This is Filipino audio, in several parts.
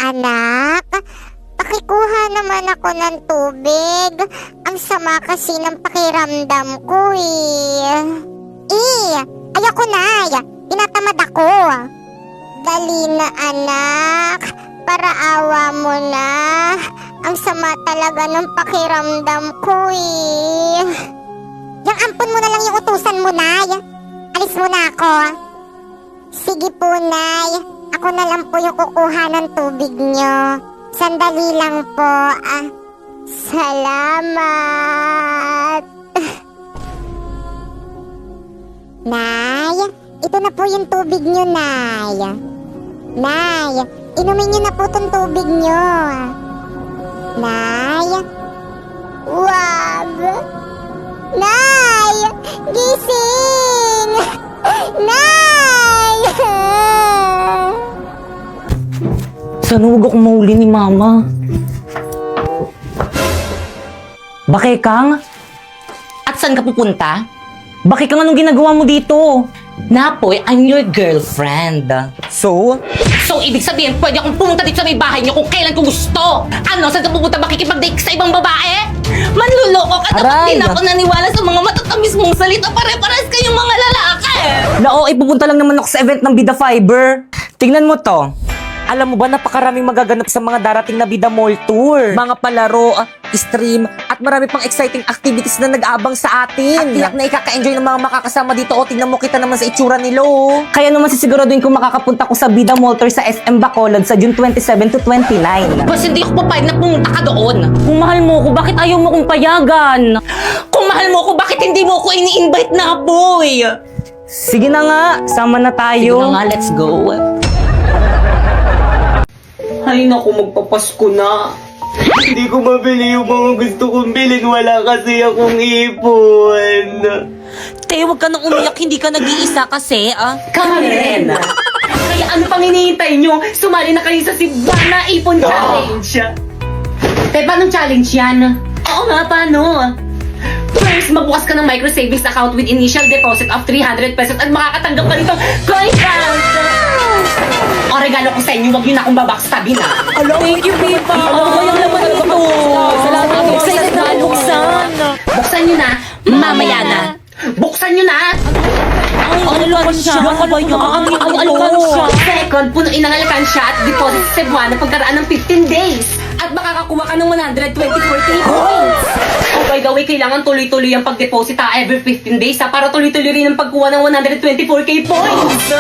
Anak, pakikuha naman ako ng tubig. Ang sama kasi ng pakiramdam ko ayoko na. Tinatamad ako. Dali na anak, para awa mo na. Ang sama talaga ng pakiramdam ko Yang ampun mo na lang yung utusan mo, Nay. Alis mo na ako. Sige po, Nay. Ako na lang po yung kukuha ng tubig nyo. Sandali lang po. Salamat. Nay, ito na po yung tubig nyo, Nay. Nay, inumin nyo na po itong tubig nyo. Nay, wag. Nay, gising. Nay. Sana huwag akong mahuli ni Mama. Bakekang? At saan ka pupunta? Bakekang, anong ginagawa mo dito? Napoy, I'm your girlfriend. So? So, ibig sabihin, pwede akong pumunta dito sa may bahay niyo kung kailan ko gusto. Ano, saan ka pupunta? Makikipag-date ka sa ibang babae? Manluloko ka, dapat din ako naniwala sa mga matatamis mong salita. Pare-pares kayong mga lalaki. Nao, ipupunta lang naman ako sa event ng Bida Fiber. Tingnan mo to. Alam mo ba, napakaraming magaganap sa mga darating na Bida Mall Tour. Mga palaro, stream, at marami pang exciting activities na nag-aabang sa atin. At tiyak na ikaka-enjoy ng mga makakasama dito. O, tingnan mo, kita naman sa itsura nila, oh. Kaya naman sisiguraduhin kung makakapunta ko sa Bida Mall Tour sa SM Bacolod sa June 27 to 29. Bas, hindi ako papayag na pumunta ka doon. Kung mahal mo ko, bakit ayaw mo kong payagan? Kung mahal mo ko, bakit hindi mo ko ini-invite na, boy? Sige na nga, sama na tayo. Sige na nga, let's go. Ay naku, magpapasko na. Hindi ko mabili yung mga gusto kong bilhin. Wala kasi akong ipon. Te, huwag ka nang umiyak. Hindi ka nag-iisa kasi, Karen! Kaya ano pang hinihintay nyo? Sumali na kayo sa Sibana Ipon Challenge. Te, paano challenge yan? Oo nga, paano? First, magbukas ka ng micro savings account with initial deposit of 300 pesos at makakatanggap ka nito coin count! O, regalo ko sa inyo, huwag yun akong babackstabin, Thank you, Pipa! Alam ko yung laman nito! Salamat ako! Excited na buksan! Buksan nyo na, mamaya na! Buksan nyo na! Ang alkansya! Ang alkansya! Second, punuin ang alkansya at deposit sa Cebuana pagkaraan ng 15 days! At makakakuha ka ng 124k points! Oh, by the way, kailangan tuloy-tuloy ang pag-deposit every 15 days para tuloy-tuloy rin ang pagkuha ng 124k points!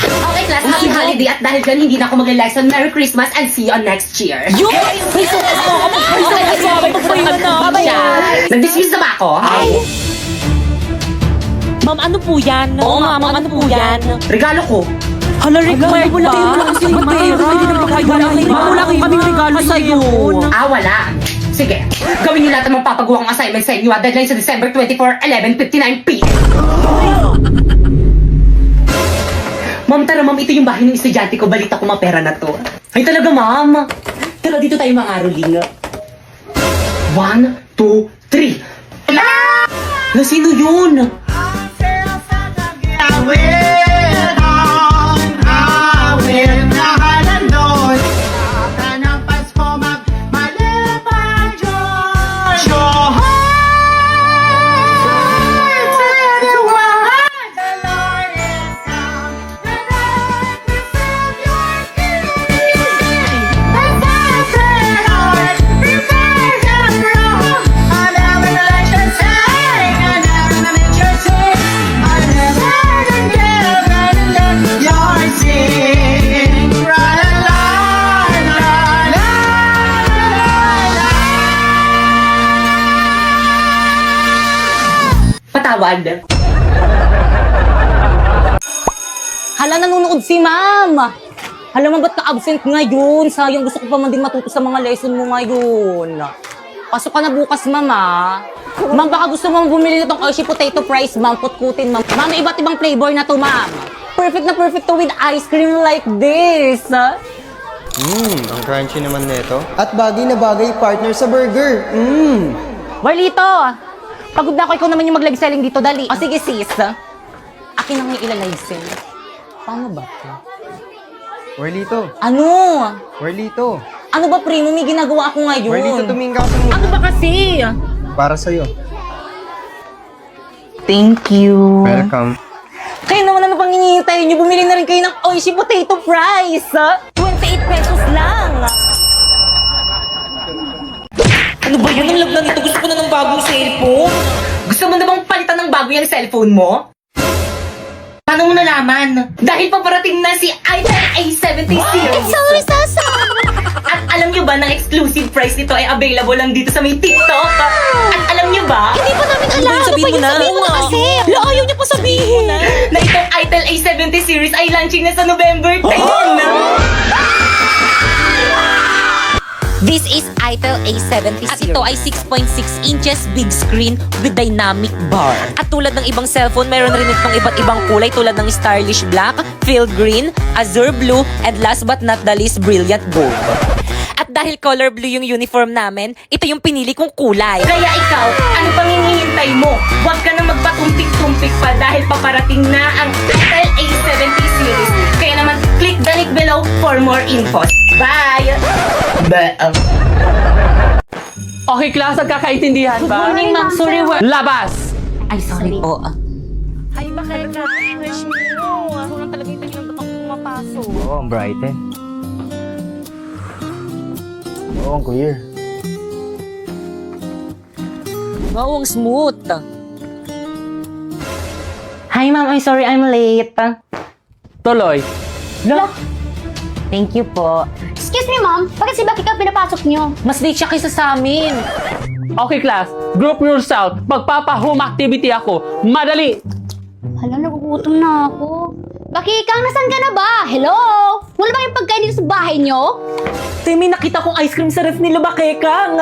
Okay, class, happy holiday at dahil dyan hindi na ako magla-lesson. Merry Christmas and see you on next year. Yo! Nag-dismiss na ba ako? Ma'am, ano po yan? Oo nga, ma'am, ano po yan? Regalo ko. Hala, required ba? Wala kaming regalo sa'yo. Wala. Sige, gawin niyo lahat ng magpapagawa kong assignment sa inyo. Deadline sa December 24, 11:59 p.m. Ma'am, tara ma'am, ito yung bahay ng estudyante ko. Balita ko mapera na to. Ay talaga, ma'am. Tara, dito tayo mga aroling. 1, 2, 3. Na sino yun? Patawad. Hala, nanonood si ma'am. Hala, ba't na-absent ngayon? Sayang, gusto ko pa man din matuto sa mga lesson mo ngayon. Pasok ka na bukas, ma'am, Ma'am, baka gusto mo bumili na tong Hershey Potato Fries, ma'am. Putkutin, ma'am. Ma'am, may iba't ibang flavor na to, ma'am. Perfect na perfect to with ice cream like this. Ang crunchy naman nito. At bagay na bagay partner sa burger. Warlito, pagod na ako. Ikaw naman yung mag-live selling dito. Dali. O sige, sis. Akin ang ilalay sell. Paano ba? Warlito, Ano? Warlito. Ano ba, primo? May ginagawa ako ngayon. Warlito, tumingin ka sa muna. Ano ba kasi? Para sa'yo. Thank you. Welcome. Kayo naman ano pang hinihintay niyo? Bumili na rin kayo ng Oishi Potato Fries. 28 pesos lang. Ano ba yan? Ang lagna nito. Gusto ko na ng bagong cellphone. Gusto mo na bang palitan ng bago yung cellphone mo? Paano mo nalaman? Dahil paparating na si iPhone A70 series. Sorry, Sasa! At alam nyo ba na exclusive price nito ay available lang dito sa may TikTok? At alam nyo ba? Hindi pa namin alam. Ano ba, sabihin mo na. Sabihin mo na kasi. Lo, ayaw niya pa sabihin. Na itong Itel A70 series ay launching na sa November 10. This is Itel A70 series. At ito ay 6.6 inches big screen with dynamic bar. At tulad ng ibang cellphone, meron rin itong iba't ibang kulay tulad ng stylish black, field green, azure blue, and last but not the least, brilliant gold. At dahil color blue yung uniform namin, ito yung pinili kong kulay. Kaya ikaw, ano pang hinihintay mo? Huwag ka na magpatumpik-tumpik pa dahil paparating na ang Itel A70 series. Kaya naman, click the link below for more infos. Bye! Okay, class, nagkakaintindihan ba? Good morning, ma'am. Sorry, Labas! Ay, sorry po. Ay, bakit ka? Fresh mo. Parang talaga yung tagilang dapat pumapasok. Oo, ang bright eh. Oo, ang clear. Wow, ang smooth. Hi, ma'am. I'm sorry I'm late. Tuloy. Thank you po. Excuse me, ma'am. Bakit si Becky ka pinapasok niyo? Mas late siya kaysa sa amin. Okay, class. Group yourself. Magpapa-home activity ako. Madali! Hala, nagugutom na ako. Becky, Kang, nasan ka na ba? Hello? Wala ba yung pagkain dito sa bahay niyo? Te, may nakita kong ice cream sa ref nila, Bakekang.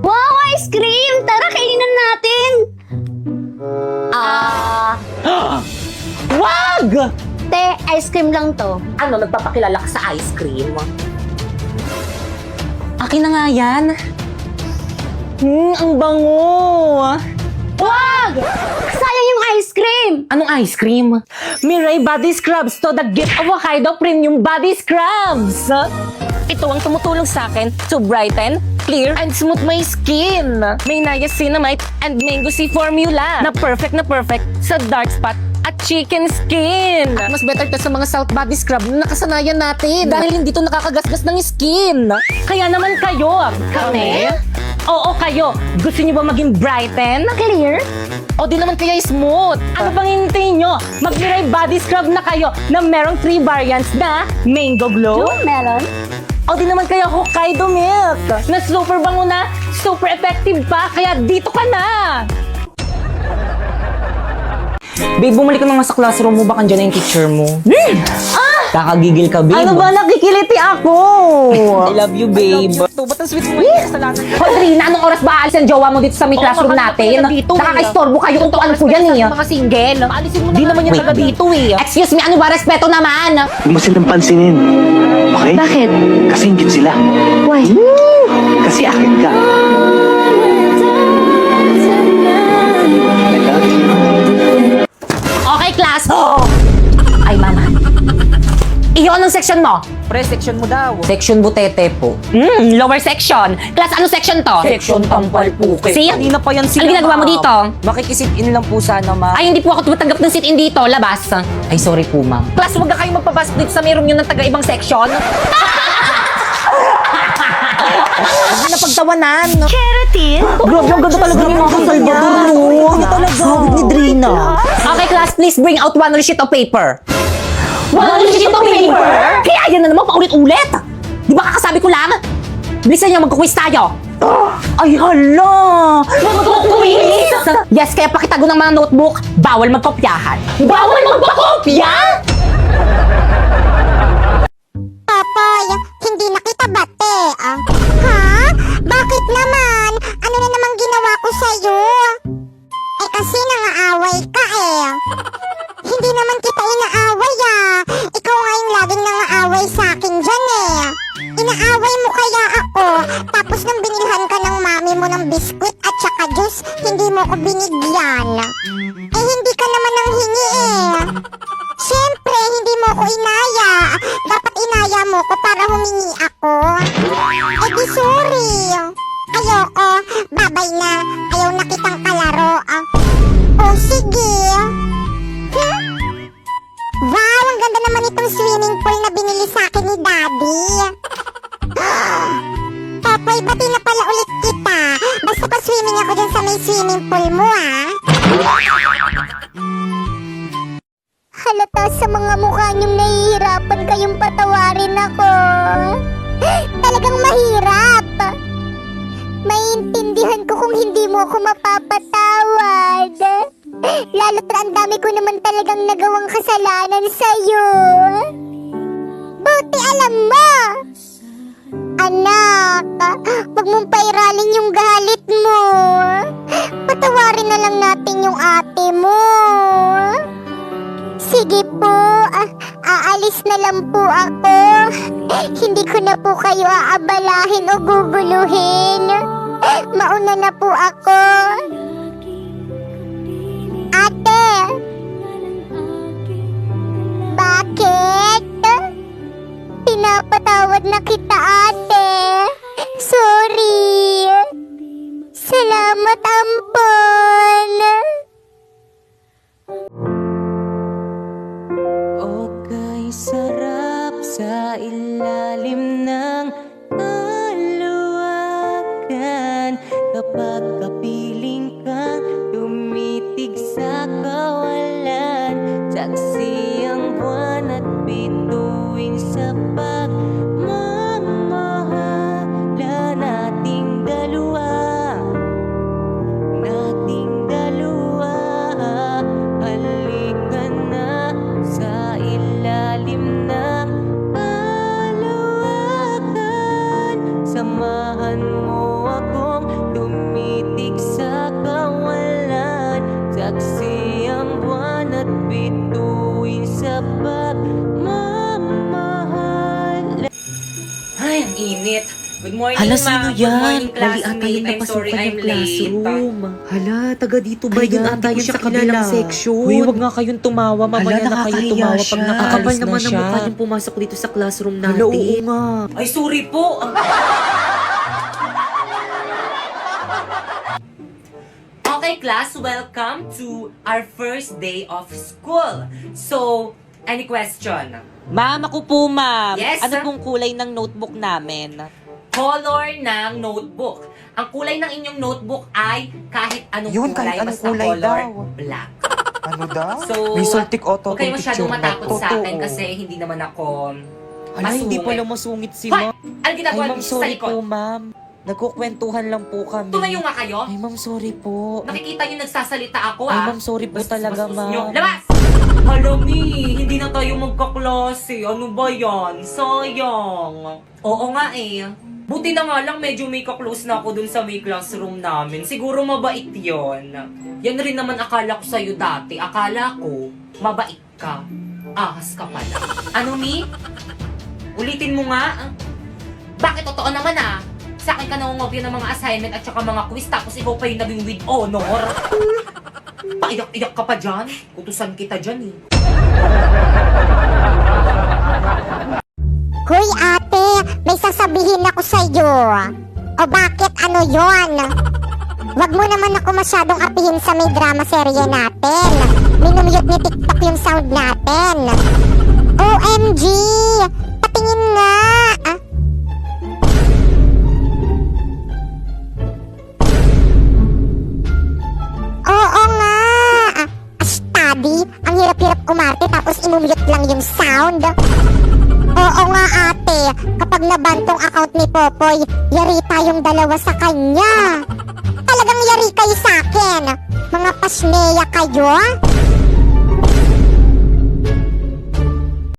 Wow, ice cream! Tara, kainin na natin! Wag! Te, ice cream lang to. Ano, nagpapakilala ka sa ice cream? Akin na nga yan. Ang bango. Wag! Sayang yung ice cream! Anong ice cream? Mirai Body Scrubs to the gift of Hokkaido Premium Body Scrubs. Ito ang tumutulong sa akin to brighten, clear, and smooth my skin. May niacinamide and mango sea formula na perfect sa dark spot at chicken skin. At mas better to sa mga South Body Scrub na nakasanayan natin. Dahil hindi to nakakagasgas ng skin. Kaya naman kayo. Kami? Oo, kayo. Gusto niyo ba maging brighten? Clear? O di naman kaya smooth. Ano pang hintayin nyo? Mag-Mirai Body Scrub na kayo na merong 3 variants na Mango Glow. Melon? O di naman kaya Hokkaido Milk na super bango na, super effective pa. Kaya dito ka na. Babe, bumalik ka na nga sa classroom mo. Baka dyan na yung teacher mo. Kakagigil ka, babe. Ano ba? Nakikiliti ako! I love you, babe. Ba't ang sweet mo yung kasalanan? Hoy, Rina, anong oras ba aalis ang jowa mo dito sa may classroom natin? Nakaka-istorbo kayo kung ano po yan eh. Mga single. Alisin mo na. Di naman yan taga dito eh. Excuse me, ano ba? Respeto naman! Huwag mo silang pansinin. Okay? Bakit? Kasi ingit sila. Why? Kasi akin ka. I love you. Okay, class! Ay, mama. Iyo, anong section mo? Pre, section mo daw. Section butete po. Lower section. Class, anong section to? Section tampal puke. See? Kanina pa yan sila. Ano ginagawa mo ma'am. dito? Makikisit-in lang po sana, ma'am. Ay, hindi po ako tumatanggap ng sit-in dito. Labas. Ay, sorry po, ma'am. Class, huwag na kayo magpapasok dito sa may room nyo ng taga-ibang section. Huwag na pagtawanan. Keratin? Grabe, ang ganda talaga ng mga Salvador, no? Ano talaga? Sabi ni Drina. Okay, class, please bring out one sheet of paper. One sheet of paper? Kaya yan na naman, paulit-ulit. Di ba kakasabi ko lang? Bilisan niyo, magkukwis tayo. Ay, hala! Magkukwis? Yes, kaya pakitago ng mga notebook, bawal magkopyahan. Bawal magpakopya? Papoy, hindi na kita bate. Ha? Bakit naman? Ano na namang ginawa ko sa'yo? Eh kasi nangaaway ka eh. Hindi naman kita inaaway Ikaw nga yung laging nangaaway sa akin dyan eh. Inaaway mo kaya ako, tapos nang binilhan ka ng mami mo ng biskwit at saka juice, hindi mo ko binigyan. Eh hindi ka naman nang hingi eh. Siyempre, ko inaya. Dapat inaya mo ko para humingi ako. Eh di sorry. Ayoko. Babay na. Ayaw na kitang kalaro. Oh, sige. Wow, ang ganda naman itong swimming pool na binili sa akin ni Daddy. Popoy, bati na pala ulit kita. Basta pa swimming ako dyan sa may swimming pool mo, Halata sa mga mukha niyong nahihirapan kayong patawarin ako. Talagang mahirap. Maiintindihan ko kung hindi mo ako mapapatawad. Lalo't ang dami ko naman talagang nagawang kasalanan sa'yo. Buti alam mo. Anak, wag mong pairalin yung galit mo. Patawarin na lang natin yung ate mo. Sige po, aalis na lang po ako. Hindi ko na po kayo aabalahin o guguluhin. Mauna na po ako. Ate! Bakit? Pinapatawad na kita, ate. Sorry. Salamat, ampon. Okay, sarap sa ilalim ng kaluwagan. Kapag kapiling ka, tumitig sa kawalan. Saksi ang buwan at bituin sa pagmamahala nating dalawa. Halika na sa ilalim ng kaluwagan. Samahan mo akong tumitig sa kawalan. Saksi ang buwan at bituin sa pagmamahal. Ay, ang init. Good morning, Hala, ma'am. sino Good yan? morning, Mali ata classmate. yung I'm sorry, napasukan I'm yung late. classroom. Hala, taga dito ba Ayun, yun? ata Hindi ko yun siya sa kabilang kilala. section. Uy, wag nga kayong tumawa. Mamaya Hala, na kayo nakakahiya tumawa pag siya. nakakalis Kapal na naman ang siya. mukha niyong pumasok dito sa classroom Hala, natin. oo nga. Ay, sorry po. Okay, class, welcome to our first day of school. So, any question? Ma'am, ako po, ma'am. Yes, Ano sir? pong kulay ng notebook namin? Color ng notebook. Ang kulay ng inyong notebook ay kahit anong Yun, kulay, kahit anong basta kulay color daw. black. Ano daw? So, May Saltic Auto huwag kayo masyadong picture na. matakot sa akin Totoo. kasi hindi naman ako Hala, Hindi masungit. pala masungit si Hoy! ma'am. Ano Ay, ginagawa ma'am, niyo sa sorry likod? po, ma'am. Nagkukwentuhan lang po kami. Tumayo nga kayo. Ay, ma'am, sorry po. Nakikita niyo nagsasalita ako, Ay, ah. ma'am, sorry po Bastos, talaga, bastos ma'am. niyo. Labas! Halami, hindi na tayo magkaklase. Ano ba yan? Sayang. Oo nga eh. Buti na nga lang medyo may kaklose na ako dun sa may classroom namin. Siguro mabait yon. Yan rin naman akala ko sa'yo dati. Akala ko, mabait ka. Ahas ka pala. Ano ni? Ulitin mo nga. Bakit totoo naman ah? Sa akin ka nangungopia ng mga assignment at saka mga quiz tapos ikaw pa yung naging with honor. Paiyak-iyak ka pa dyan. Utusan kita dyan eh. Hoy ate, may sasabihin ako sa'yo. O bakit ano yon? Wag mo naman ako masyadong apihin sa may drama serye natin. Minumute ni TikTok yung sound natin. OMG! Patingin nga! Oo nga! Study, ang hirap-hirap umarte tapos imumute lang yung sound. Oo nga ate, kapag nabantong account ni Popoy, yari tayong dalawa sa kanya. Talagang yari kayo sa akin. Mga pasneya kayo.